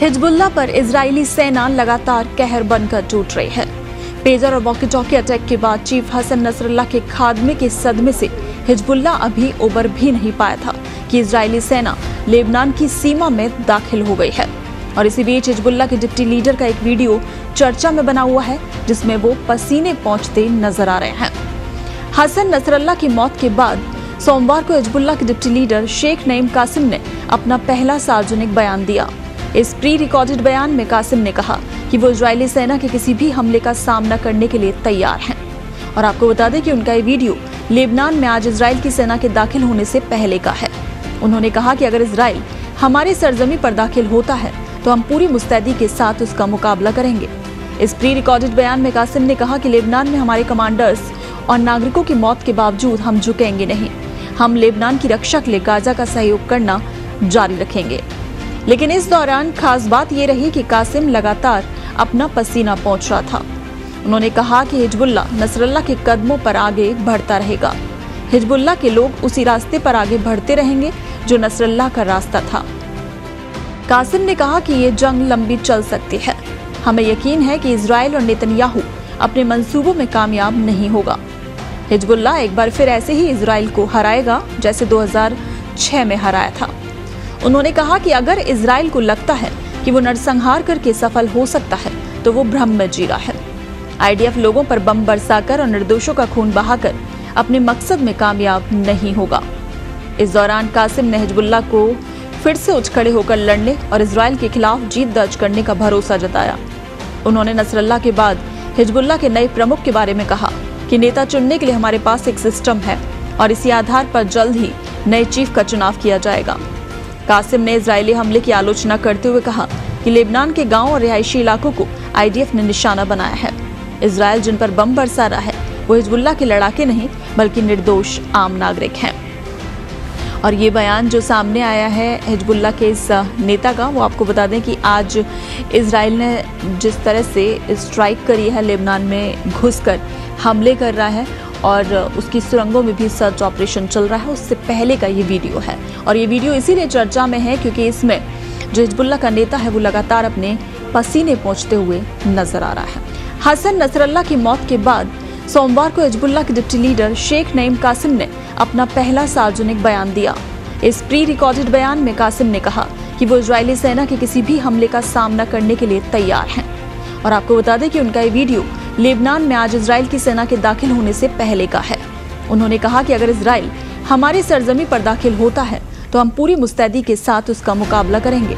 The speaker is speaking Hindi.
हिजबुल्लाह पर इजरायली सेना लगातार कहर बनकर टूट रही है। पेजर और वॉकी टॉकी अटैक के बाद चीफ हसन नसरल्लाह के खात्मे के सदमे से हिजबुल्लाह अभी उबर भी नहीं पाया था कि इजरायली सेना लेबनान की सीमा में दाखिल हो गई है। और इसी बीच हिजबुल्लाह के डिप्टी लीडर का एक वीडियो चर्चा में बना हुआ है, जिसमें वो पसीने पोंछते नजर आ रहे हैं। हसन नसरल्लाह की मौत के बाद सोमवार को हिजबुल्लाह के डिप्टी लीडर शेख नईम कासिम ने अपना पहला सार्वजनिक बयान दिया। इस प्री रिकॉर्डेड बयान में कासिम ने कहा कि वो इजरायली सेना के किसी भी हमले का सामना करने के लिए तैयार हैं। और आपको बता दें कि उनका ये वीडियो लेबनान में आज इजराइल की सेना के दाखिल होने से पहले का है। उन्होंने कहा कि अगर इजराइल हमारे सरजमी पर दाखिल होता है तो हम पूरी मुस्तैदी के साथ उसका मुकाबला करेंगे। इस प्री रिकॉर्डेड बयान में कासिम ने कहा कि लेबनान में हमारे कमांडर्स और नागरिकों की मौत के बावजूद हम झुकेंगे नहीं। हम लेबनान की रक्षा के लिए गाजा का सहयोग करना जारी रखेंगे। लेकिन इस दौरान खास बात यह रही कि कासिम लगातार अपना पसीना पोंछ रहा था। उन्होंने कहा कि हिजबुल्लाह नसरल्लाह के कदमों पर आगे बढ़ता रहेगा। हिजबुल्लाह के लोग उसी रास्ते पर आगे बढ़ते रहेंगे जो नसरल्लाह का रास्ता था। कासिम ने कहा कि ये जंग लंबी चल सकती है। हमें यकीन है कि इजराइल और नेतन्याहू अपने मंसूबों में कामयाब नहीं होगा। हिजबुल्लाह एक बार फिर ऐसे ही इजराइल को हराएगा जैसे 2006 में हराया था। उन्होंने कहा कि अगर इजराइल को लगता है कि वो नरसंहार करके सफल हो सकता है तो वो भ्रम में जी रहा है। आईडीएफ लोगों पर बम बरसाकर और निर्दोषों का खून बहाकर अपने मकसद में कामयाब नहीं होगा। इस दौरान कासिम ने हिजबुल्लाह को फिर से उठ खड़े होकर लड़ने और इजराइल के खिलाफ जीत दर्ज करने का भरोसा जताया। उन्होंने नसरल्लाह के बाद हिजबुल्लाह के नए प्रमुख के बारे में कहा कि नेता चुनने के लिए हमारे पास एक सिस्टम है और इसी आधार पर जल्द ही नए चीफ का चुनाव किया जाएगा। कासिम ने इजरायली हमले की आलोचना करते हुए कहा कि लेबनान के गांव और रिहायशी इलाकों को आईडीएफ ने निशाना बनाया है। इजराइल जिन पर बम बरसा रहा है वो हिजबुल्लाह के लड़ाके नहीं बल्कि निर्दोष आम नागरिक हैं। और ये बयान जो सामने आया है हिजबुल्लाह के इस नेता का, वो आपको बता दें कि आज इजराइल ने जिस तरह से स्ट्राइक करी है, लेबनान में घुसकर हमले कर रहा है और उसकी सुरंगों में भी सर्च ऑपरेशन चल रहा है, उससे पहले का ये वीडियो है। और ये वीडियो इसीलिए चर्चा में है क्योंकि इसमें जो हिजबुल्लाह का नेता है वो लगातार अपने पसीने पोंछते हुए नजर आ रहा है। हसन नसरल्लाह की मौत के बाद सोमवार को हिजबुल्लाह के डिप्टी लीडर शेख नईम कासिम ने अपना पहला सार्वजनिक बयान दिया। इस प्री रिकॉर्डेड बयान में कासिम ने कहा कि वो इजरायली सेना के किसी भी हमले का सामना करने के लिए तैयार हैं। और आपको बता दें कि उनका ये वीडियो लेबनान में आज इजराइल की सेना के दाखिल होने से पहले का है। उन्होंने कहा कि अगर इजराइल हमारे सरजमी पर दाखिल होता है तो हम पूरी मुस्तैदी के साथ उसका मुकाबला करेंगे।